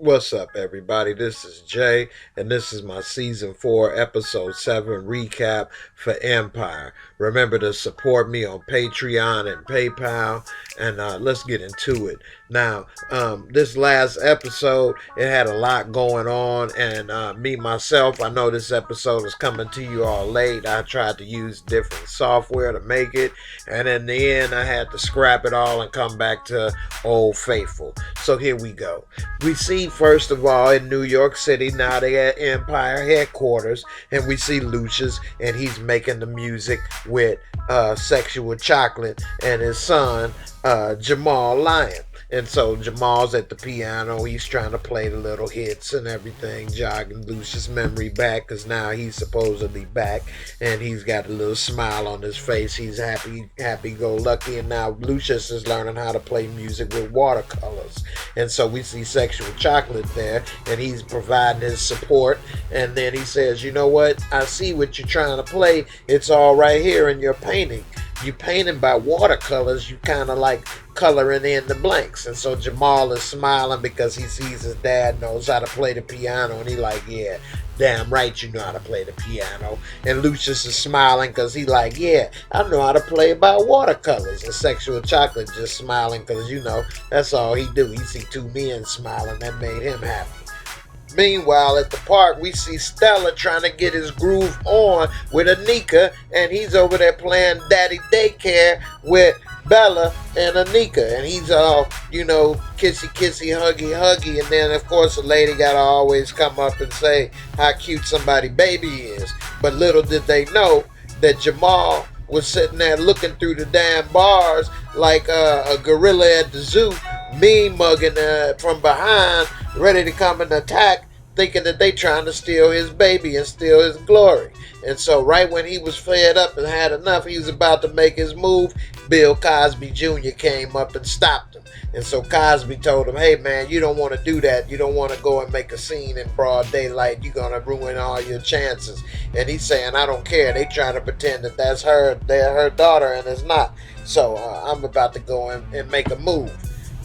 What's up, everybody? This is Jay, and this is my season 4, episode 7 recap for Empire. Remember to support me on Patreon and PayPal, and let's get into it. Now, this last episode, it had a lot going on, and me myself, I know this episode is coming to you all late. I tried to use different software to make it, and in the end, I had to scrap it all and come back to Old Faithful. So here we go. We see, first of all, in New York City, now they at Empire headquarters, and we see Lucious, and he's making the music with Sexual Chocolate and his son, Jamal Lion. And so Jamal's at the piano. He's trying to play the little hits and everything, jogging Lucious' memory back, because now he's supposedly back, and he's got a little smile on his face. He's happy-go-lucky, and now Lucious is learning how to play music with watercolors. And so we see Sexual Chocolate there, and he's providing his support. And then he says, you know what? I see what you're trying to play. It's all right here in your painting. You painting by watercolors, you kind of like coloring in the blanks. And so Jamal is smiling because he sees his dad knows how to play the piano, and he like, yeah, damn right you know how to play the piano. And Lucious is smiling because he like, yeah, I know how to play by watercolors. And Sexual Chocolate just smiling because, you know, that's all he do. He see two men smiling. That made him happy. Meanwhile, at the park, we see Stella trying to get his groove on with Anika, and he's over there playing Daddy Daycare with Bella and Anika, and he's all, you know, kissy, kissy, huggy, huggy, and then, of course, the lady got to always come up and say how cute somebody baby is. But little did they know that Jamal was sitting there looking through the damn bars like a gorilla at the zoo, mean mugging from behind, ready to come and attack, thinking that they trying to steal his baby and steal his glory. And so right when he was fed up and had enough, he was about to make his move, Bill Cosby Jr. came up and stopped him. And so Cosby told him, hey man, you don't want to do that. You don't want to go and make a scene in broad daylight. You're going to ruin all your chances. And he's saying, I don't care. They trying to pretend that that's her daughter, and it's not. So I'm about to go and make a move.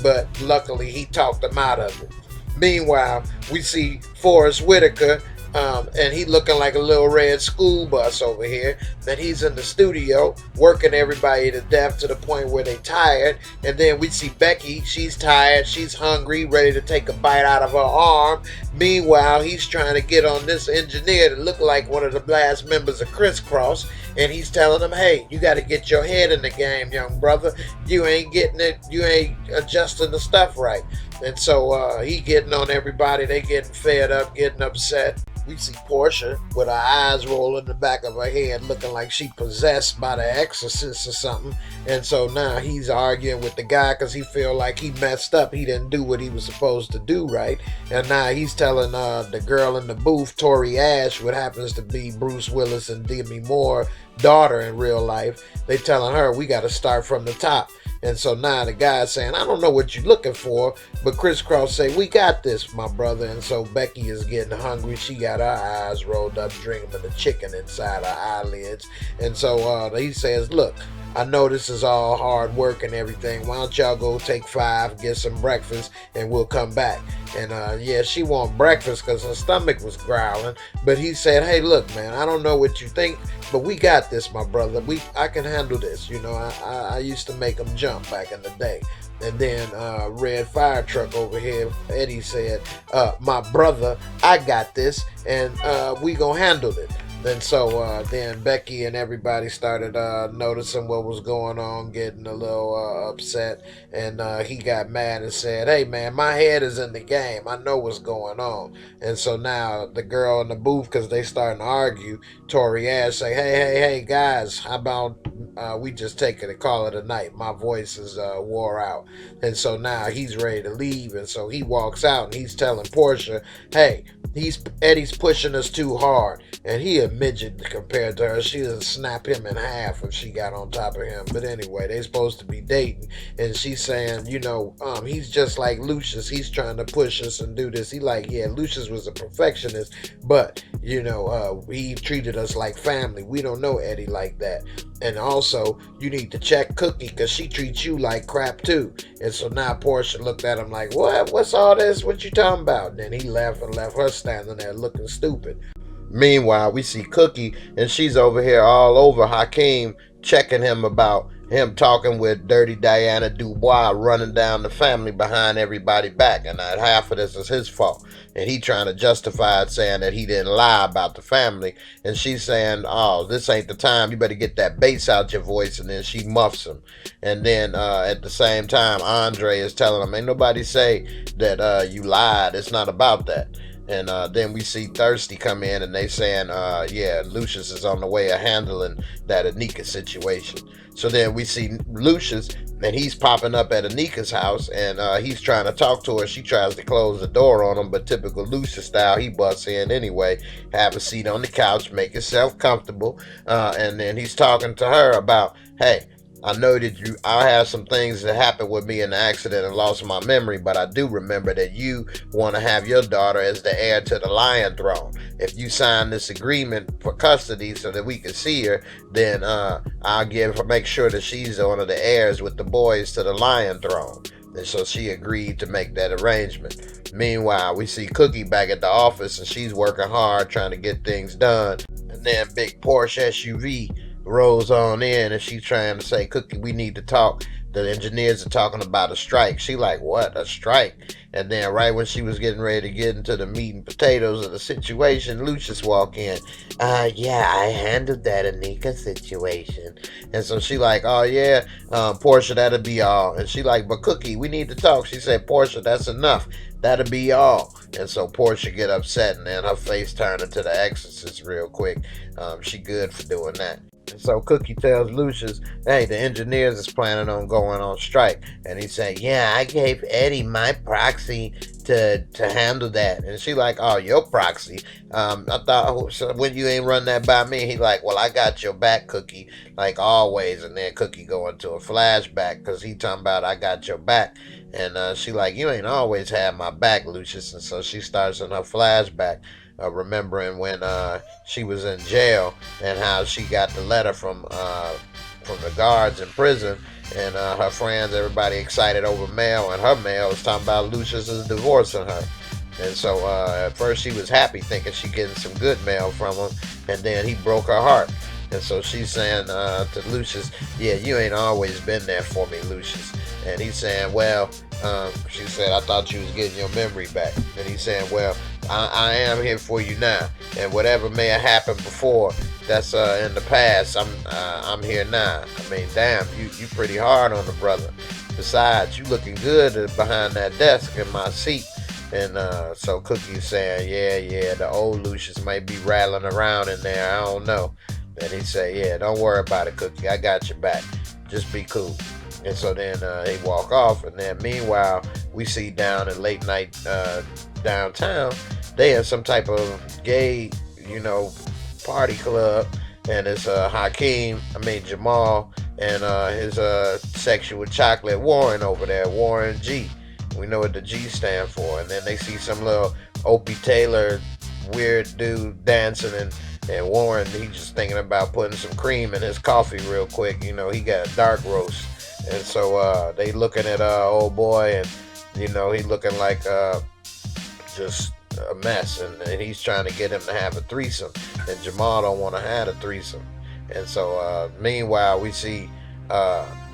But luckily he talked him out of it. Meanwhile, we see Forrest Whitaker, and he looking like a little red school bus over here. Then he's in the studio working everybody to death to the point where they tired. And then we see Becky. She's tired. She's hungry, ready to take a bite out of her arm. Meanwhile, he's trying to get on this engineer to look like one of the last members of Crisscross. And he's telling him, hey, you got to get your head in the game, young brother. You ain't getting it. You ain't adjusting the stuff right. And so he getting on everybody. They getting fed up, getting upset. We see Portia with her eyes rolling in the back of her head, looking like she possessed by the exorcist or something. And so now he's arguing with the guy because he feel like he messed up. He didn't do what he was supposed to do right. And now he's telling the girl in the booth, Tori Ash, what happens to be Bruce Willis and Demi Moore's daughter in real life. They telling her, we got to start from the top. And so now the guy's saying, I don't know what you're looking for, but Crisscross say, we got this, my brother. And so Becky is getting hungry. She got her eyes rolled up, dreaming of the chicken inside her eyelids. And so he says, look, I know this is all hard work and everything. Why don't y'all go take 5, get some breakfast, and we'll come back. And yeah, she want breakfast because her stomach was growling. But he said, hey, look, man, I don't know what you think, but we got this, my brother. I can handle this. You know, I used to make them jump back in the day. And then Red Fire Truck over here, Eddie said, my brother, I got this, and we gonna handle it. And so then Becky and everybody started noticing what was going on, getting a little upset. And he got mad and said, hey, man, my head is in the game. I know what's going on. And so now the girl in the booth, because they starting to argue, Tori Ash say, hey, guys, how about we just take it and call it a night? My voice is wore out. And so now he's ready to leave. And so he walks out and he's telling Portia, hey, Eddie's pushing us too hard. And he a midget compared to her. She doesn't snap him in half if she got on top of him. But anyway, they supposed to be dating. And she's saying, you know, he's just like Lucious. He's trying to push us and do this. He like, yeah, Lucious was a perfectionist, but, you know, he treated us like family. We don't know Eddie like that. And also, you need to check Cookie because she treats you like crap too. And so now Portia looked at him like, what? What's all this? What you talking about? And then he left and left her standing there looking stupid. Meanwhile, we see Cookie, and she's over here all over Hakeem, checking him about him talking with Dirty Diana Dubois, running down the family behind everybody back, and that half of this is his fault. And he trying to justify it, saying that he didn't lie about the family. And she's saying, oh, this ain't the time. You better get that bass out your voice. And then she muffs him. And then at the same time, Andre is telling him, ain't nobody say that you lied. It's not about that. And then we see Thirsty come in, and they saying, yeah, Lucious is on the way of handling that Anika situation. So then we see Lucious, and he's popping up at Anika's house, and he's trying to talk to her. She tries to close the door on him, but typical Lucious style, he busts in anyway, have a seat on the couch, make himself comfortable, and then he's talking to her about, hey, I know that I have some things that happened with me in the accident and lost my memory, but I do remember that you want to have your daughter as the heir to the Lion Throne. If you sign this agreement for custody so that we can see her, then I'll make sure that she's one of the heirs with the boys to the Lion Throne. And so she agreed to make that arrangement. Meanwhile, we see Cookie back at the office, and she's working hard trying to get things done. And then big Porsche SUV rolls on in, and she's trying to say, Cookie, we need to talk. The engineers are talking about a strike. She like, what, a strike? And then right when she was getting ready to get into the meat and potatoes of the situation, Lucious walk in. Yeah, I handled that Anika situation. And so she like, oh yeah, Portia, that'll be all. And she like, but Cookie, we need to talk. She said, Portia, that's enough. That'll be all. And so Portia get upset, and then her face turned into the Exorcist real quick. She good for doing that. And so Cookie tells Lucious, hey, the engineers is planning on going on strike. And he said, yeah, I gave Eddie my proxy to handle that. And she like, oh, your proxy? I thought, so when you ain't run that by me? He like, well, I got your back, Cookie, like always. And then Cookie go into a flashback because he talking about, I got your back. And she like, you ain't always had my back, Lucious. And so she starts in her flashback, remembering when she was in jail and how she got the letter from the guards in prison, and her friends, everybody excited over mail, and her mail was talking about Lucious is divorcing her. And so at first she was happy, thinking she getting some good mail from him, and then he broke her heart. And so she's saying to Lucious, yeah, you ain't always been there for me, Lucious. And he's saying, well, she said, I thought you was getting your memory back. And he's saying, well, I am here for you now. And whatever may have happened before, that's in the past. I'm here now. I mean, damn, you pretty hard on the brother. Besides, you looking good behind that desk in my seat. And so Cookie's saying, yeah, the old Lucious might be rattling around in there. I don't know. And he said, yeah, don't worry about it, Cookie. I got your back. Just be cool. And so then they walk off. And then meanwhile, we see down at late night downtown, they have some type of gay, party club. And it's Jamal and his sexual chocolate Warren over there, Warren G. We know what the G stand for. And then they see some little Opie Taylor weird dude dancing, and Warren, he just thinking about putting some cream in his coffee real quick. He got a dark roast. And so they looking at old boy, and he looking like just a mess, and he's trying to get him to have a threesome, and Jamal don't want to have a threesome. And so meanwhile, we see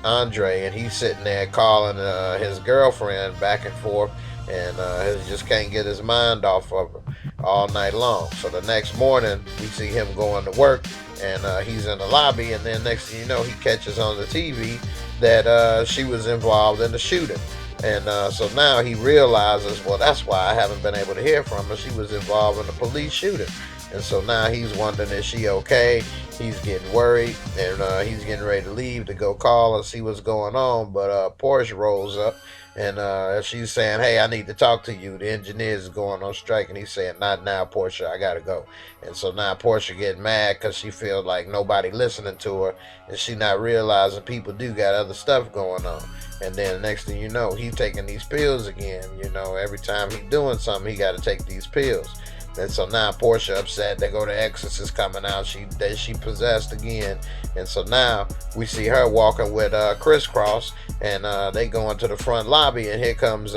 Andre, and he's sitting there calling his girlfriend back and forth, and he just can't get his mind off of her all night long. So the next morning, we see him going to work, and he's in the lobby, and then next thing you know, he catches on the TV that she was involved in the shooting. And so now he realizes, well, that's why I haven't been able to hear from her. She was involved in the police shooting. And so now he's wondering, is she okay? He's getting worried, and he's getting ready to leave to go call and see what's going on. But Portia rolls up, and she's saying, hey, I need to talk to you. The engineers is going on strike. And he's saying, not now, Portia, I gotta go. And so now Portia getting mad because she feels like nobody listening to her, and she not realizing people do got other stuff going on. And then next thing you know, he's taking these pills again. Every time he's doing something, he got to take these pills. And so now Portia upset. They go to Exorcist coming out. She possessed again. And so now we see her walking with Crisscross, and they go into the front lobby, and here comes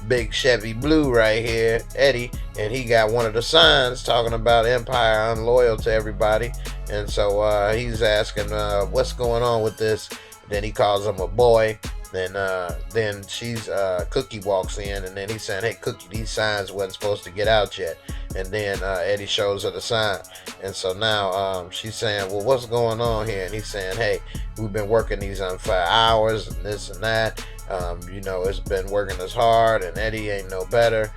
Big Chevy Blue right here, Eddie, and he got one of the signs talking about Empire unloyal to everybody. And so he's asking what's going on with this. Then he calls him a boy. Then she's Cookie walks in, and then he's saying, "Hey Cookie, these signs wasn't supposed to get out yet." And then Eddie shows her the sign, and so now she's saying, "Well, what's going on here?" And he's saying, "Hey, we've been working these unfair hours and this and that. It's been working as hard, and Eddie ain't no better."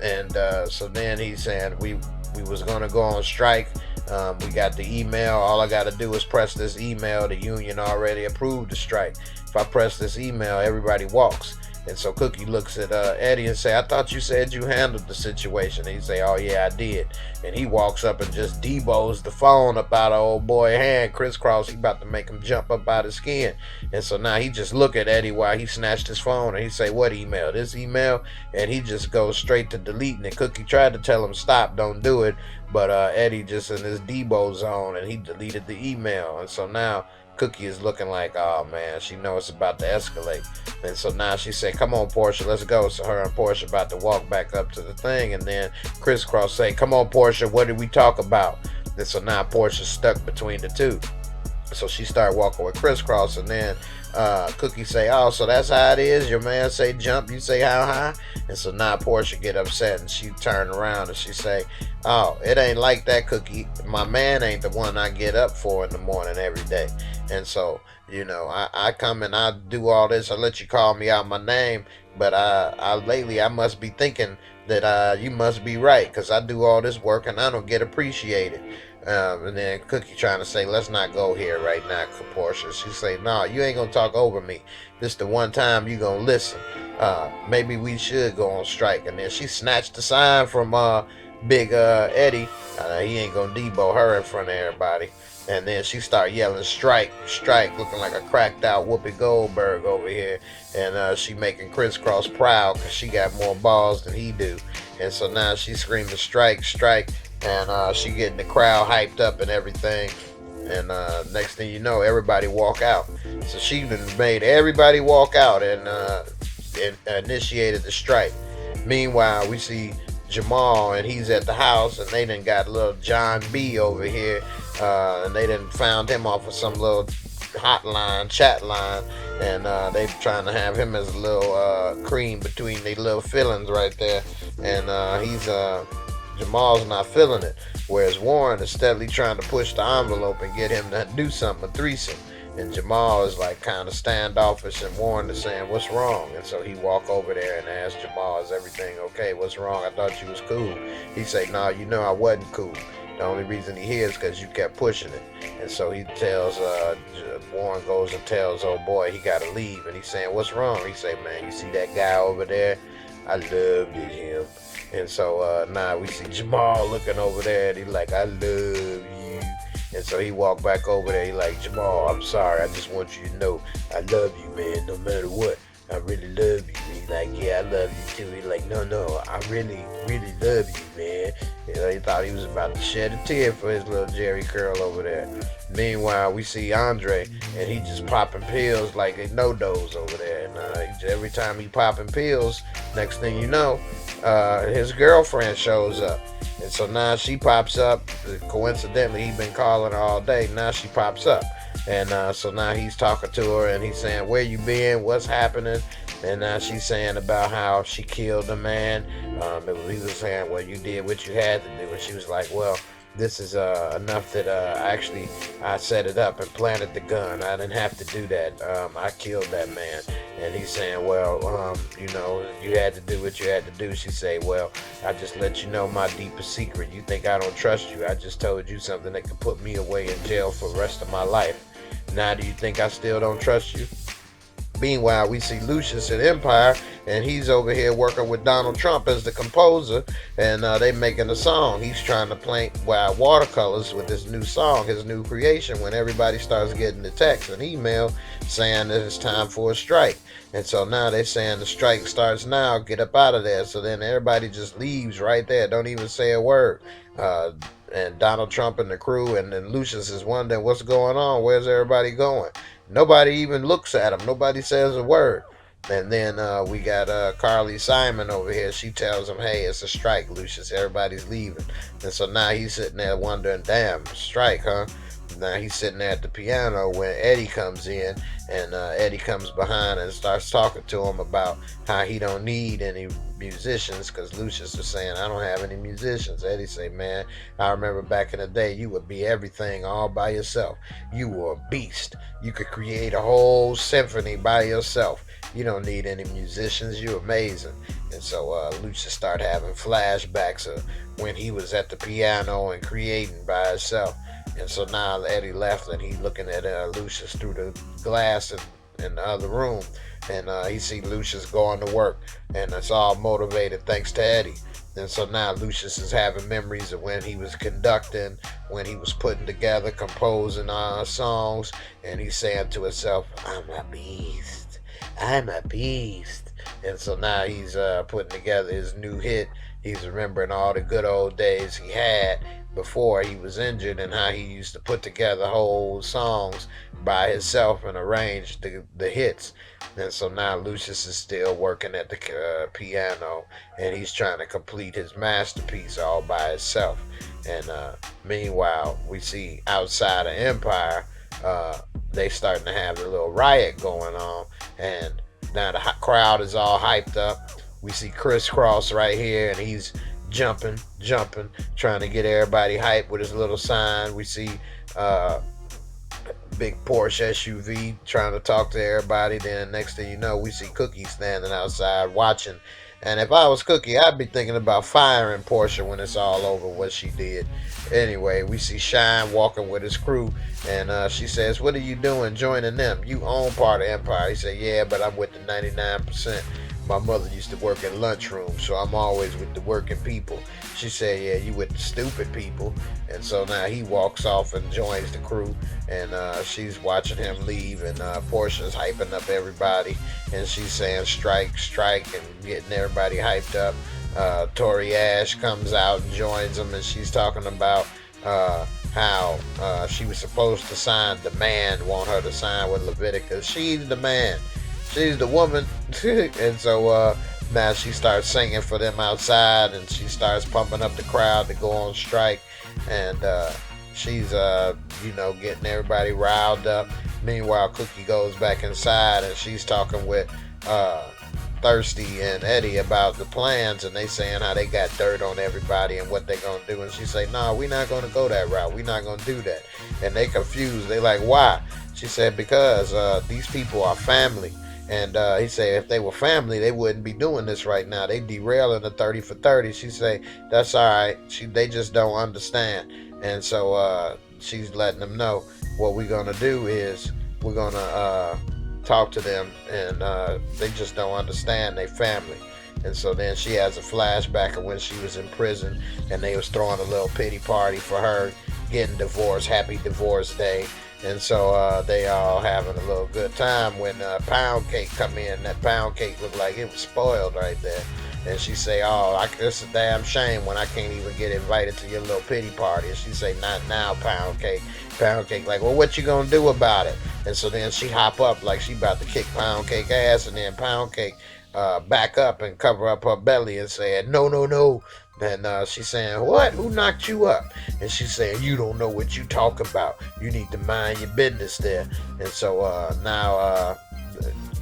And so then he's saying, "We was gonna go on strike. We got the email. All I got to do is press this email. The union already approved the strike. If I press this email, everybody walks." And so Cookie looks at Eddie and say, "I thought you said you handled the situation." And he say, "Oh yeah, I did." And he walks up and just debows the phone up out of old boy hand. Crisscross, he about to make him jump up out his skin. And so now he just look at Eddie while he snatched his phone, and he say, "What email? This email?" And he just goes straight to deleting it. Cookie tried to tell him, "Stop, don't do it." But Eddie just in his debo zone, and he deleted the email. And so now Cookie is looking like, oh man, she knows it's about to escalate. And so now she said, "Come on, Portia, let's go." So her and Portia about to walk back up to the thing, and then Crisscross say, "Come on, Portia, what did we talk about?" And so now Portia's stuck between the two. So she started walking with Crisscross, and then Cookie say, "Oh, so that's how it is? Your man say jump, you say how high?" And so now Portia get upset, and she turn around and she say, "Oh, it ain't like that, Cookie. My man ain't the one I get up for in the morning every day. And so, I come and I do all this. I let you call me out my name, but lately I must be thinking that you must be right, because I do all this work and I don't get appreciated." And then Cookie trying to say, "Let's not go here right now, Portia." She say, "No, you ain't gonna talk over me. This the one time you gonna listen. Maybe we should go on strike." And then she snatched the sign from Big Eddie. He ain't gonna debo her in front of everybody. And then she start yelling, "Strike, strike," looking like a cracked out Whoopi Goldberg over here. And she making Crisscross proud because she got more balls than he do. And so now she's screaming, "Strike, strike." And she getting the crowd hyped up and everything. And next thing you know, everybody walk out. So she made everybody walk out and initiated the strike. Meanwhile, we see Jamal, and he's at the house, and they done got little John B over here, and they done found him off of some little hotline, chat line, and they trying to have him as a little cream between their little fillings right there. And Jamal's not feeling it, whereas Warren is steadily trying to push the envelope and get him to do something, a threesome. And Jamal is like kind of standoffish, and Warren is saying, "What's wrong?" And so he walk over there and ask Jamal, "Is everything okay? What's wrong? I thought you was cool." He say, "No, I wasn't cool. The only reason he here is because you kept pushing it." And so he tells, Warren goes and tells old boy he got to leave. And he's saying, "What's wrong?" He say, "Man, you see that guy over there? I loved him." And so now we see Jamal looking over there, and he's like, "I love you." And so he walked back over there. He like, "Jamal, I'm sorry. I just want you to know I love you, man, no matter what. I really love you." He's like, "Yeah, I love you too." He's like, no, I really, really love you, man." He thought he was about to shed a tear for his little Jerry curl over there. Meanwhile, we see Andre, and he just popping pills like a no-dose over there. And every time he popping pills, next thing you know, his girlfriend shows up. And so now she pops up. Coincidentally, he been calling her all day. Now she pops up. And so now he's talking to her, and he's saying, "Where you been? What's happening?" And now she's saying about how she killed a man. He was saying, "Well, you did what you had to do." And she was like, "Well, this is enough that actually I set it up and planted the gun. I didn't have to do that. I killed that man." And he's saying, "Well, you had to do what you had to do." She say, "Well, I just let you know my deepest secret. You think I don't trust you? I just told you something that could put me away in jail for the rest of my life. Now do you think I still don't trust you?" Meanwhile, we see Lucious at Empire, and he's over here working with Donald Trump as the composer, and they making a song. He's trying to paint wild watercolors with this new song, his new creation, when everybody starts getting the text and email saying that it's time for a strike. And so now they're saying the strike starts now, get up out of there. So then everybody just leaves right there, don't even say a word. And Donald Trump and the crew, and then Lucious is wondering what's going on, where's everybody going? Nobody even looks at him. Nobody says a word. And then we got Carly Simon over here. She tells him, hey, it's a strike, Lucious. Everybody's leaving. And so now he's sitting there wondering, damn, strike, huh? Now he's sitting there at the piano when Eddie comes in, and Eddie comes behind and starts talking to him about how he don't need any musicians, because Lucious is saying, I don't have any musicians. Eddie say, man, I remember back in the day you would be everything all by yourself. You were a beast. You could create a whole symphony by yourself. You don't need any musicians. You're amazing. And so Lucious started having flashbacks of when he was at the piano and creating by himself. And so now Eddie left, and he's looking at Lucious through the glass in the other room. And he see Lucious going to work, and it's all motivated thanks to Eddie. And so now Lucious is having memories of when he was conducting, when he was putting together, composing songs, and he's saying to himself, I'm a beast. I'm a beast. And so now he's putting together his new hit. He's remembering all the good old days he had before he was injured, and how he used to put together whole songs by himself and arrange the hits. And so now Lucious is still working at the piano, and he's trying to complete his masterpiece all by himself. And meanwhile, we see outside of Empire, they starting to have a little riot going on, and now the crowd is all hyped up. We see Crisscross right here, and he's jumping, trying to get everybody hyped with his little sign. We see big Porsche SUV trying to talk to everybody. Then next thing you know, we see Cookie standing outside watching. And if I was Cookie, I'd be thinking about firing Portia when it's all over what she did. Anyway, we see Shine walking with his crew, and she says, what are you doing joining them? You own part of Empire. He said, yeah, but I'm with the 99%. My mother used to work in lunchroom, so I'm always with the working people. She said, yeah, you with the stupid people. And so now he walks off and joins the crew, and she's watching him leave, and Portia's hyping up everybody, and she's saying strike, and getting everybody hyped up. Tori Ash comes out and joins them, and she's talking about how she was supposed to sign. The man want her to sign with Leviticus. She's the man. She's the woman. And so now she starts singing for them outside, and she starts pumping up the crowd to go on strike. And she's getting everybody riled up. Meanwhile, Cookie goes back inside, and she's talking with Thirsty and Eddie about the plans, and they saying how they got dirt on everybody and what they gonna do. And she say, no, we're not gonna go that route. We're not gonna do that. And they confused. They like, why? She said, because these people are family. And he said if they were family, they wouldn't be doing this right now. They derailing the 30 for 30. She say, that's all right. They just don't understand. And so she's letting them know what we're going to do is we're going to talk to them. And they just don't understand their family. And so then she has a flashback of when she was in prison, and they was throwing a little pity party for her getting divorced. Happy divorce day. And so they all having a little good time when Pound Cake come in. That Pound Cake looked like it was spoiled right there. And she say, it's a damn shame when I can't even get invited to your little pity party. And she say, not now, Pound Cake. Pound Cake like, well, what you gonna do about it? And so then she hop up like she about to kick Pound Cake ass, and then Pound Cake back up and cover up her belly and said, no. And she's saying, what? Who knocked you up? And she's saying, you don't know what you talk about. You need to mind your business there. And so now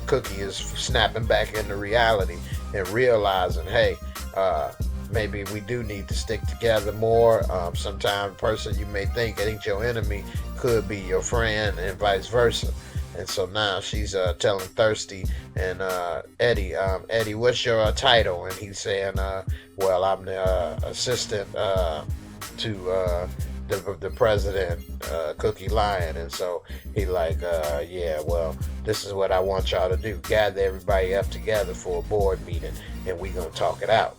Cookie is snapping back into reality and realizing, hey, maybe we do need to stick together more. Sometimes a person you may think ain't your enemy could be your friend, and vice versa. And so now she's telling Thirsty and Eddie, Eddie, what's your title? And he's saying, well, I'm the assistant to the president, Cookie lying. And so he like, yeah, well, this is what I want y'all to do. Gather everybody up together for a board meeting, and we gonna talk it out.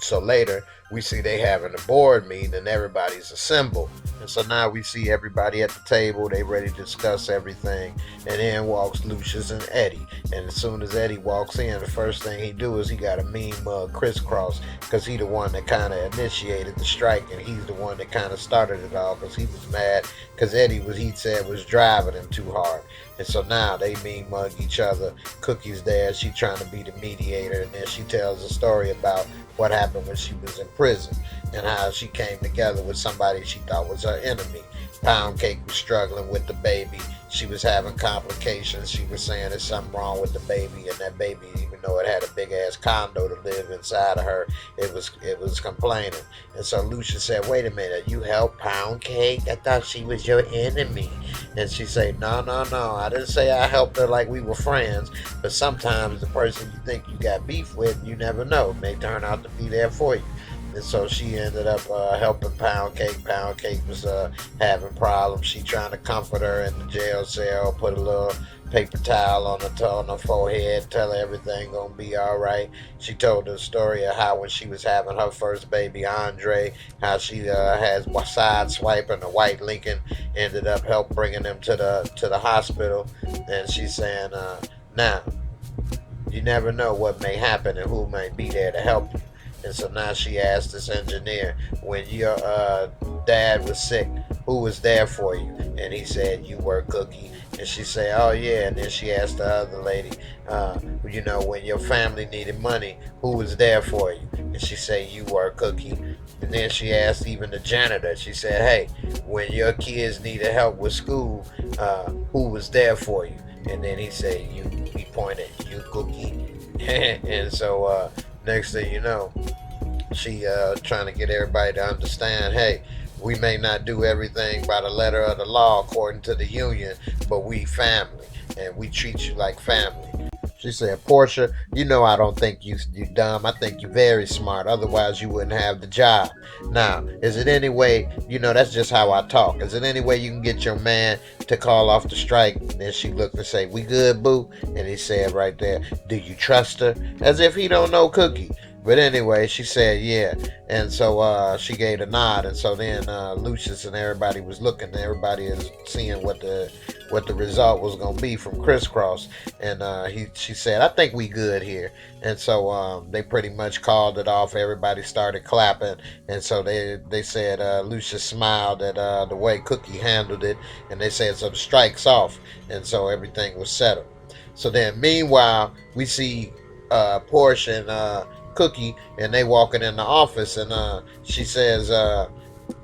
So later, we see they having a board meeting and everybody's assembled. And so now we see everybody at the table. They ready to discuss everything. And in walks Lucious and Eddie. And as soon as Eddie walks in, the first thing he do is he got a mean mug crisscross, because he the one that kind of initiated the strike, and he's the one that kind of started it all, because he was mad because Eddie he said was driving him too hard. And so now they mean mug each other. Cookie's there. She trying to be the mediator. And then she tells a story about what happened when she was in prison and how she came together with somebody she thought was her enemy. Pound Cake was struggling with the baby. She was having complications. She was saying there's something wrong with the baby, and that baby, even though it had a big ass condo to live inside of her, it was complaining. And so Lucious said, "Wait a minute, you helped Pound Cake? I thought she was your enemy." And she said, "No, I didn't say I helped her like we were friends, but sometimes the person you think you got beef with, you never know, may turn out to be there for you." And so she ended up helping Pound Cake. Pound Cake was having problems. She trying to comfort her in the jail cell, put a little paper towel on her forehead, tell her everything gonna be all right. She told the story of how when she was having her first baby, Andre, how she has side swiping a white Lincoln, ended up help bringing them to the hospital. And she's saying, now, you never know what may happen and who may be there to help you. And so now she asked this engineer, when your dad was sick, who was there for you? And he said, "You were, Cookie." And she said, "Oh yeah." And then she asked the other lady, when your family needed money, who was there for you? And she said, "You were, Cookie." And then she asked even the janitor. She said, "Hey, when your kids needed help with school, who was there for you?" And then he said, "You." He pointed, "You, Cookie." And so next thing you know, she trying to get everybody to understand, hey, we may not do everything by the letter of the law according to the union, but we family, and we treat you like family. She said, "Portia, I don't think you dumb. I think you're very smart. Otherwise, you wouldn't have the job. Now, is it any way, that's just how I talk. Is it any way you can get your man to call off the strike?" And then she looked and said, "We good, boo?" And he said right there, "Do you trust her?" As if he don't know Cookie. But anyway, she said, yeah. And so she gave a nod. And so then Lucious and everybody was looking. Everybody is seeing what the result was going to be from Crisscross. And she said, "I think we good here." And so they pretty much called it off. Everybody started clapping. And so they said Lucious smiled at the way Cookie handled it. And they said, "So the strike's off." And so everything was settled. So then meanwhile, we see Portia and Cookie, and they walking in the office, and she says, "I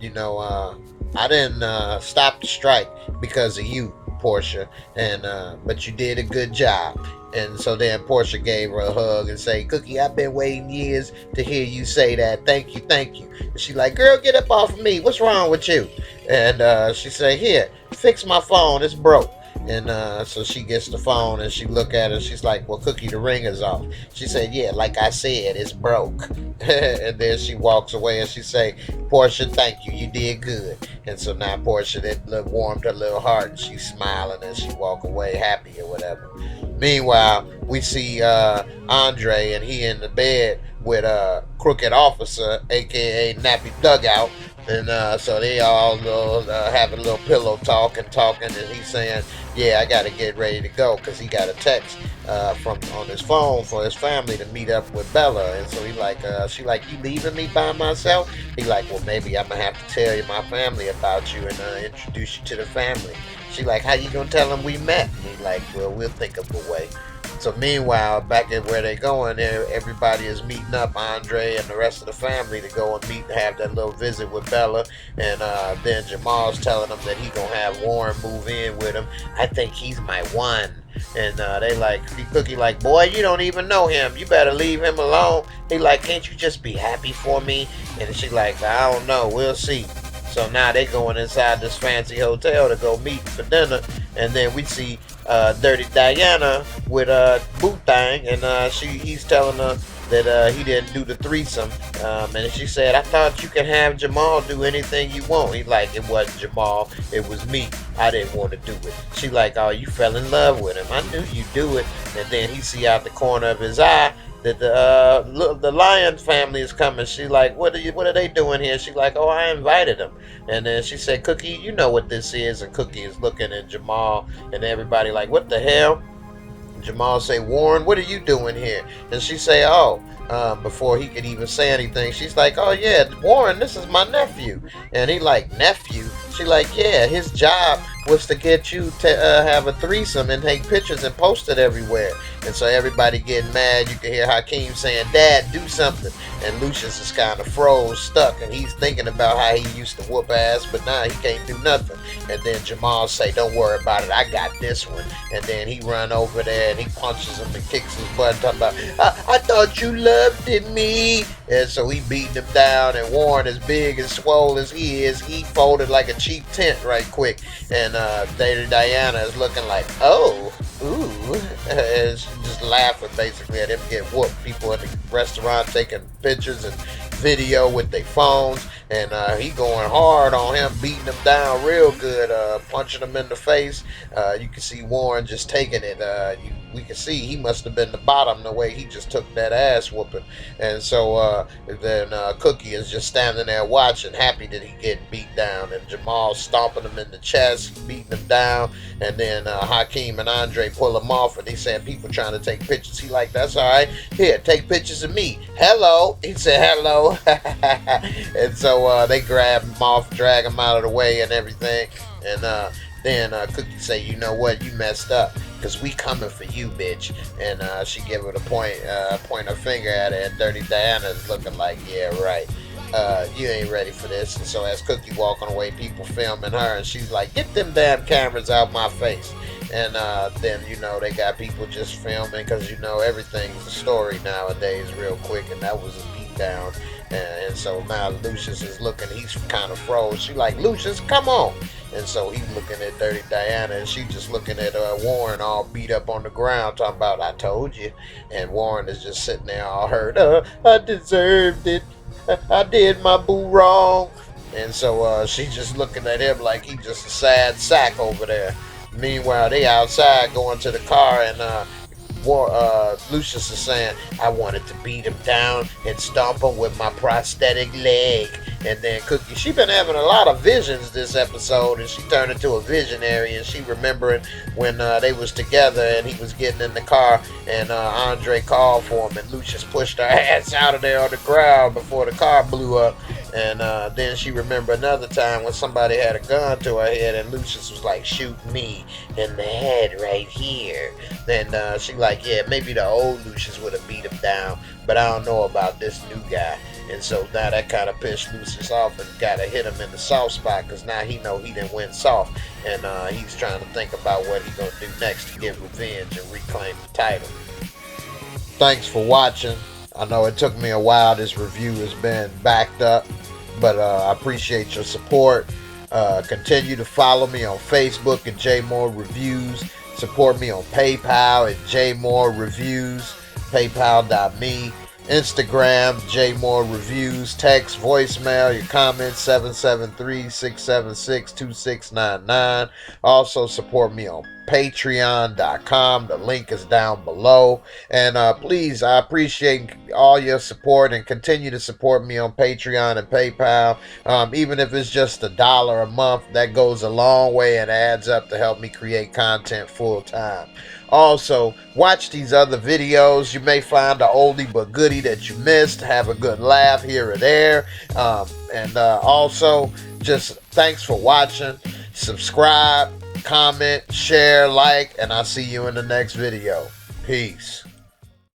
didn't stop the strike because of you, Portia, and but you did a good job." And so then Portia gave her a hug and say, "Cookie, I've been waiting years to hear you say that. Thank you, thank you." And she like, "Girl, get up off of me. What's wrong with you?" And she said, "Here, fix my phone. It's broke." And so she gets the phone and she look at it. She's like, "Well, Cookie, the ringer's off." She said, "Yeah, like I said, it's broke." And then she walks away and she say, "Portia, thank you. You did good." And so now Portia, that warmed her little heart, and she's smiling and she walk away happy or whatever. Meanwhile, we see Andre, and he in the bed with a crooked officer, aka Nappy Dugout. And so they all having a little pillow talking, and he's saying, "Yeah, I got to get ready to go," because he got a text from on his phone for his family to meet up with Bella. And so he like, she like, "You leaving me by myself?" He like, "Well, maybe I'm gonna have to tell you my family about you and introduce you to the family." She like, "How you gonna tell them we met?" And he like, "Well, we'll think of a way." So meanwhile, back at where they're going, everybody is meeting up, Andre and the rest of the family, to go and meet and have that little visit with Bella. And then Jamal's telling them that he gonna have Warren move in with him. "I think he's my one." And they like, Cookie like, "Boy, you don't even know him. You better leave him alone." He like, "Can't you just be happy for me?" And she like, "I don't know. We'll see." So now they going inside this fancy hotel to go meet for dinner. And then we see Dirty Diana with Boot Thang, and he's telling her that he didn't do the threesome. And she said, I thought you could have Jamal do anything you want. He like, it wasn't Jamal, it was me. I didn't want to do it. She like, oh, you fell in love with him. I knew you'd do it. And then he see out the corner of his eye that the Lion family is coming. She like, what are they doing here? She like, oh, I invited them. And then she said, Cookie, you know what this is. And Cookie is looking at Jamal, and everybody like, what the hell? Jamal say, Warren, what are you doing here? And she say, oh, before he could even say anything, she's like, oh yeah, Warren, this is my nephew. And he like, nephew? She like, yeah, his job was to get you to have a threesome and take pictures and post it everywhere. And so everybody getting mad. You can hear Hakeem saying, Dad, do something. And Lucious is kind of froze, stuck, and he's thinking about how he used to whoop ass, but now he can't do nothing. And then Jamal say, don't worry about it, I got this one. And then he run over there and he punches him and kicks his butt, talking about, I thought you loved me. And so he beating him down, and Warren, as big and swole as he is, he folded like a cheap tent right quick. And Diana is looking like, oh, ooh, and she's just laughing basically at him get whooped. People in the restaurant taking pictures and video with their phones, and he going hard on him, beating him down real good, punching him in the face. You can see Warren just taking it. We can see he must have been the bottom the way he just took that ass whooping. And so then Cookie is just standing there watching, happy that he getting beat down, and Jamal stomping him in the chest, beating him down. And then Hakeem and Andre pull him off, and he said, people trying to take pictures. He like, that's all right, here, take pictures of me. Hello. He said hello. And so they grab him off, drag him out of the way and everything. And then Cookie say, you know what, you messed up, because we coming for you, bitch. And she give it a point her finger at it, and Dirty Diana is looking like, yeah, right. You ain't ready for this. And so as Cookie walking away, people filming her, and she's like, get them damn cameras out my face. And then, you know, they got people just filming, because, you know, everything's a story nowadays real quick, and that was a beat down. And so now Lucious is looking, he's kind of froze. She like, Lucious, come on. And so he's looking at Dirty Diana, and she just looking at Warren all beat up on the ground, talking about, I told you. And Warren is just sitting there all hurt. I deserved it. I did my boo wrong. And so she's just looking at him like he just a sad sack over there. Meanwhile, they outside going to the car, and Lucious is saying, I wanted to beat him down and stomp him with my prosthetic leg. And then Cookie, she been having a lot of visions this episode, and she turned into a visionary, and she remembering when they was together and he was getting in the car, and Andre called for him, and Lucious pushed her ass out of there on the ground before the car blew up. And then she remembered another time when somebody had a gun to her head, and Lucious was like, shoot me in the head right here. Then she like, yeah, maybe the old Lucious would have beat him down, but I don't know about this new guy. And so now that kind of pissed Lucious off, and got to hit him in the soft spot, because now he know he done went soft, and he's trying to think about what he gonna do next to get revenge and reclaim the title. Thanks for watching. I know it took me a while. This review has been backed up, but I appreciate your support. Continue to follow me on Facebook at Jaymoorereviews. Support me on PayPal at Jaymoorereviews, paypal.me. Instagram, Jaymoorereviews. Text, voicemail, your comments, 773-676-2699. Also support me on Patreon.com. The link is down below. And please, I appreciate all your support, and continue to support me on Patreon and PayPal. Even if it's just $1 a month, that goes a long way and adds up to help me create content full time. Also, watch these other videos. You may find an oldie but goodie that you missed. Have a good laugh here or there. And also, just thanks for watching. Subscribe, comment, share, like, and I'll see you in the next video. Peace.